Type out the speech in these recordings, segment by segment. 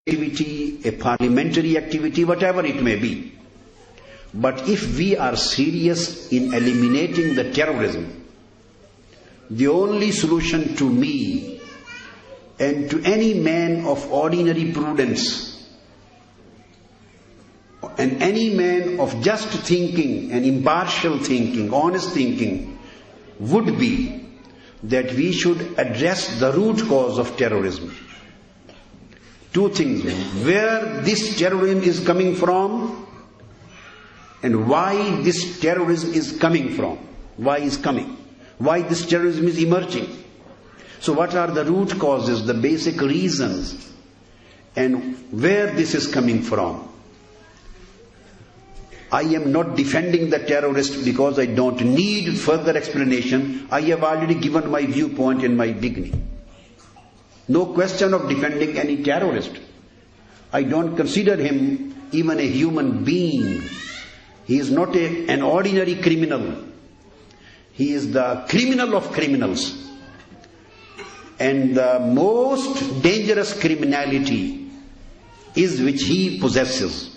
activity, a parliamentary activity, whatever it may be. But if we are serious in eliminating the terrorism, the only solution to me and to any man of ordinary prudence and any man of just thinking and impartial thinking, honest thinking, would be that we should address the root cause of terrorism. Two things: where this terrorism is coming from and why this terrorism is coming from. Why is coming? Why this terrorism is emerging? So what are the root causes, the basic reasons, and where this is coming from? I am not defending the terrorist because I don't need further explanation. I have already given my viewpoint in my beginning. No question of defending any terrorist. I don't consider him even a human being. He is not an ordinary criminal. He is the criminal of criminals. And the most dangerous criminality is which he possesses.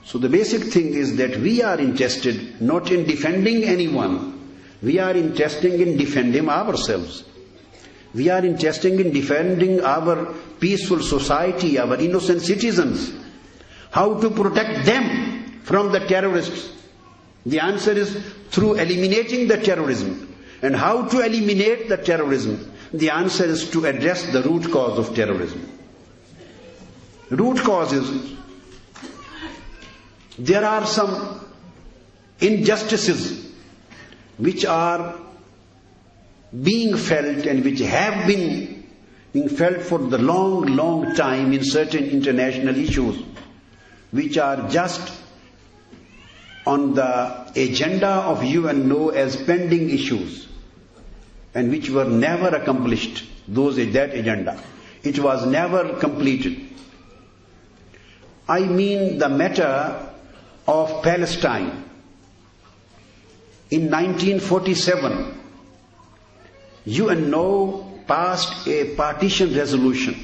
So the basic thing is that we are interested not in defending anyone. We are interested in defending ourselves. We are interested in defending our peaceful society, our innocent citizens. How to protect them from the terrorists? The answer is through eliminating the terrorism. And how to eliminate the terrorism? The answer is to address the root cause of terrorism. Root causes. There are some injustices which are being felt and which have been being felt for the long time in certain international issues, which are just on the agenda of UNO as pending issues and which were never accomplished, that agenda. It was never completed. I mean the matter of Palestine. In 1947, UNO passed a partition resolution.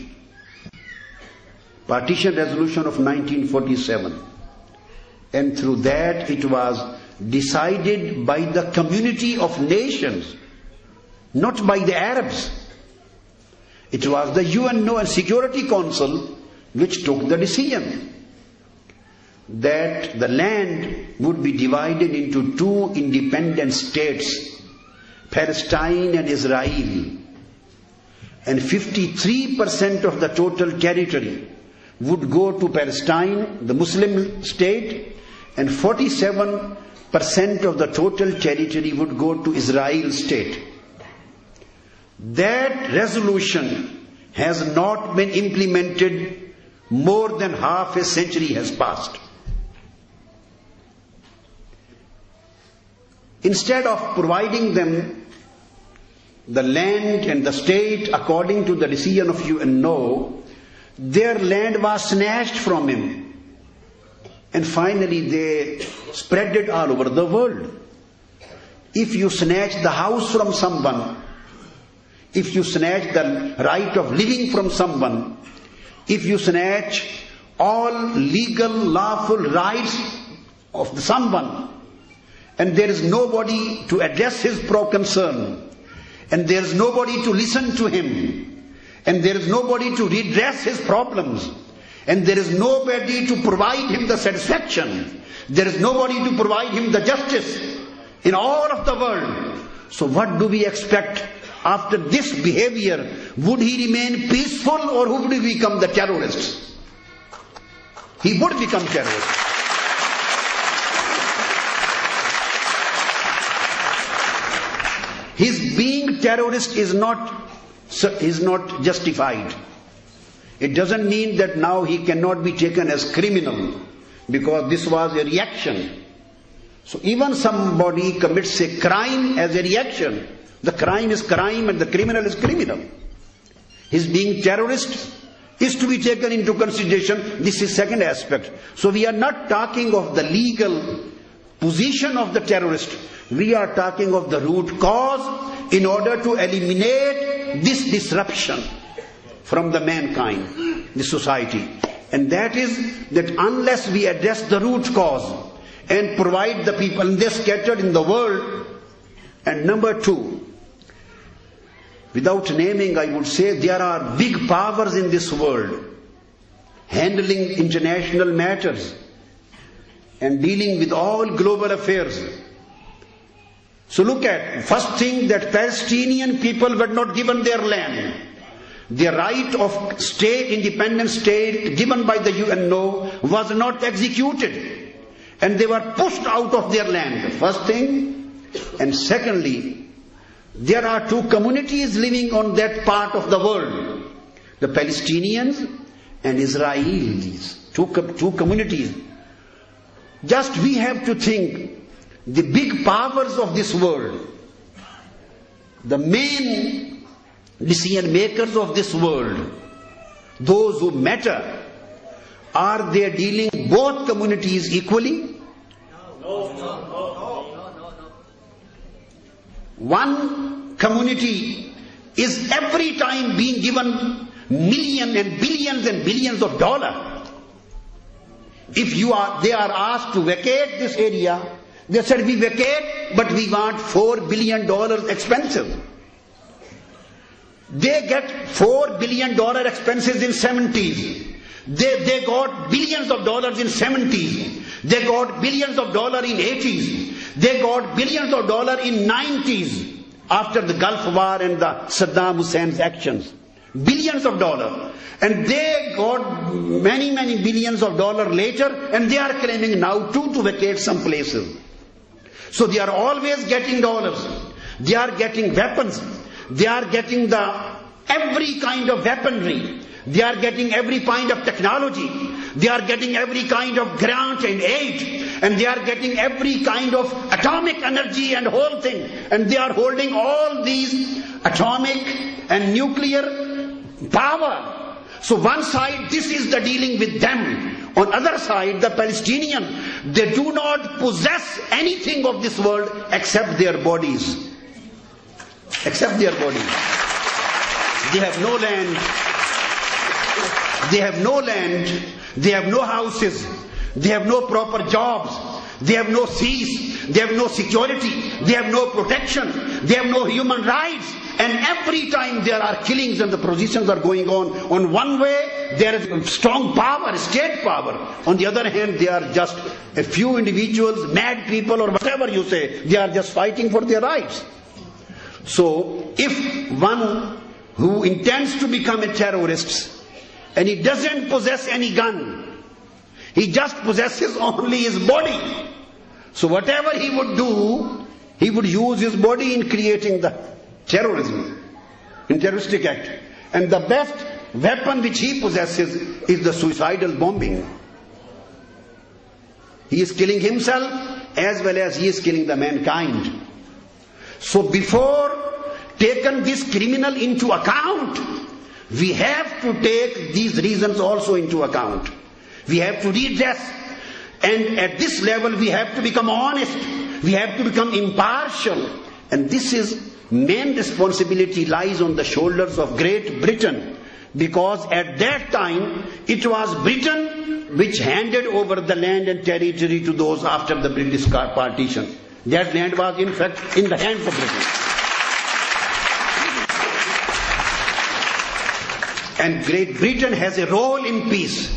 Partition resolution of 1947. And through that it was decided by the community of nations, not by the Arabs. It was the UNO and Security Council which took the decision that the land would be divided into two independent states, Palestine and Israel, and 53% of the total territory would go to Palestine, the Muslim state, and 47% of the total territory would go to Israel state. That resolution has not been implemented. More than half a century has passed. Instead of providing them the land and the state according to the decision of UNO, their land was snatched from him. And finally they spread it all over the world. If you snatch the house from someone, if you snatch the right of living from someone, if you snatch all legal, lawful rights of someone, and there is nobody to address his concern, and there is nobody to listen to him, and there is nobody to redress his problems, and there is nobody to provide him the satisfaction, there is nobody to provide him the justice in all of the world. So what do we expect after this behavior? Would he remain peaceful or would he become the terrorist? He would become terrorist. His being terrorist is not justified. It doesn't mean that now he cannot be taken as criminal because this was a reaction. So even somebody commits a crime as a reaction, the crime is crime and the criminal is criminal. His being terrorist is to be taken into consideration. This is second aspect. So we are not talking of the legal position of the terrorist. We are talking of the root cause in order to eliminate this disruption from the mankind, the society. And that is that unless we address the root cause and provide the people, and they're scattered in the world. And number two, without naming, I would say there are big powers in this world handling international matters and dealing with all global affairs. So look at, first thing, that Palestinian people were not given their land. Their right of state, independent state given by the UNO was not executed. And they were pushed out of their land, first thing. And secondly, there are two communities living on that part of the world. The Palestinians and Israelis. Two communities. Just we have to think, the big powers of this world, the main decision makers of this world, those who matter, are they dealing both communities equally? No. One community is every time being given millions and billions of dollars. If they are asked to vacate this area, they said, we vacate, but we want $4 billion expenses. They get $4 billion expenses in 70s. They got billions of dollars in 70s. They got billions of dollars in 80s. They got billions of dollars in 90s after the Gulf War and the Saddam Hussein's actions. Billions of dollars. And they got many billions of dollars later, and they are claiming now too to vacate some places. So they are always getting dollars. They are getting weapons. They are getting every kind of weaponry. They are getting every kind of technology. They are getting every kind of grant and aid. And they are getting every kind of atomic energy and whole thing. And they are holding all these atomic and nuclear power. So one side, this is the dealing with them. On other side, the Palestinian, they do not possess anything of this world except their bodies. Except their bodies. They have no land. They have no land. They have no houses. They have no proper jobs. They have no seas. They have no security. They have no protection. They have no human rights. And every time there are killings and the positions are going on one way, there is strong power, state power. On the other hand, they are just a few individuals, mad people or whatever you say. They are just fighting for their rights. So, if one who intends to become a terrorist, and he doesn't possess any gun, he just possesses only his body. So whatever he would do, he would use his body in creating the terrorism, in terroristic act. And the best weapon which he possesses is the suicidal bombing. He is killing himself as well as he is killing the mankind. So before taking this criminal into account, we have to take these reasons also into account. We have to redress. And at this level we have to become honest. We have to become impartial. And this is main responsibility lies on the shoulders of Great Britain. Because at that time it was Britain which handed over the land and territory to those after the British partition. That land was in fact in the hands of Britain. And Great Britain has a role in peace.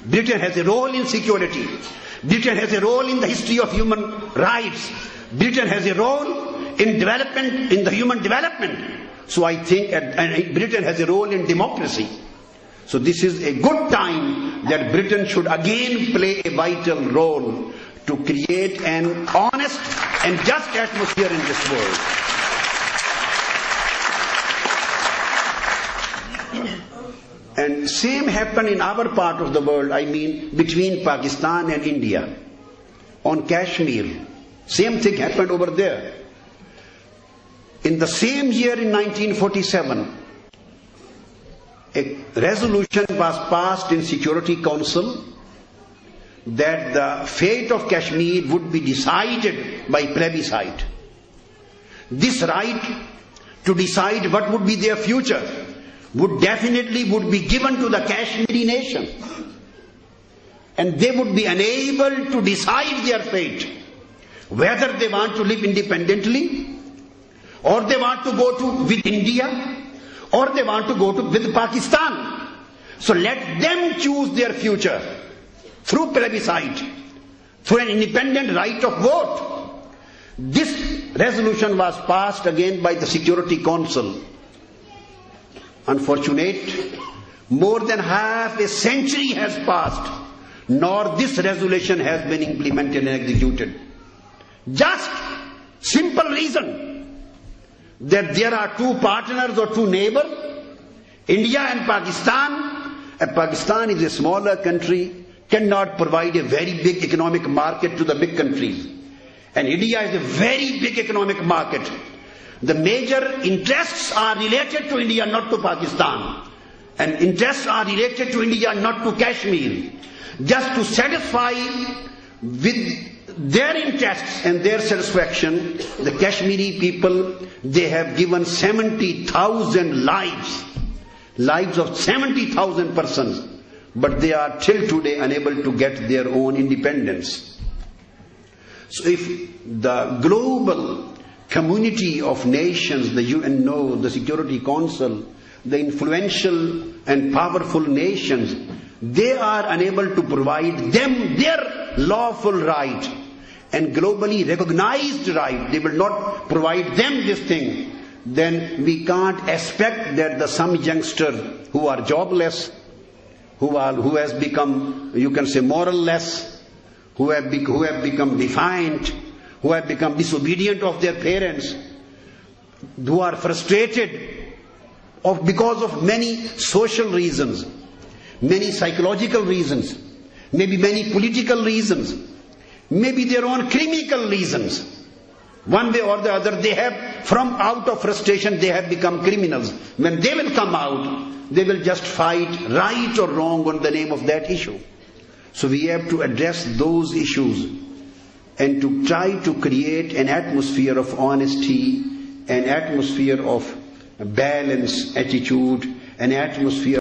Britain has a role in security. Britain has a role in the history of human rights. Britain has a role in development, in the human development. So I think and Britain has a role in democracy. So this is a good time that Britain should again play a vital role to create an honest and just atmosphere in this world. And same happened in our part of the world, I mean between Pakistan and India. On Kashmir, same thing happened over there. In the same year in 1947, a resolution was passed in Security Council that the fate of Kashmir would be decided by plebiscite. This right to decide what would be their future would be given to the Kashmiri nation. And they would be unable to decide their fate, whether they want to live independently, or they want to go with India, or they want to go with Pakistan. So let them choose their future through plebiscite, through an independent right of vote. This resolution was passed again by the Security Council. Unfortunate, more than half a century has passed, nor this resolution has been implemented and executed. Just simple reason that there are two partners or two neighbors, India and Pakistan. Pakistan is a smaller country, cannot provide a very big economic market to the big countries. And India is a very big economic market. The major interests are related to India, not to Pakistan. And interests are related to India, not to Kashmir. Just to satisfy with their interests and their satisfaction, the Kashmiri people, they have given 70,000 lives of 70,000 persons. But they are till today unable to get their own independence. So if the global community of nations, the UNO, the Security Council, the influential and powerful nations, they are unable to provide them their lawful right and globally recognized right, they will not provide them this thing, then we can't expect that some youngster who are jobless, who has become, you can say, moralless, who have become defiant, who have become disobedient of their parents, who are frustrated because of many social reasons, many psychological reasons, maybe many political reasons, maybe their own criminal reasons. One way or the other, they have, from out of frustration, they have become criminals. When they will come out, they will just fight right or wrong on the name of that issue. So we have to address those issues and to try to create an atmosphere of honesty, an atmosphere of balanced attitude, an atmosphere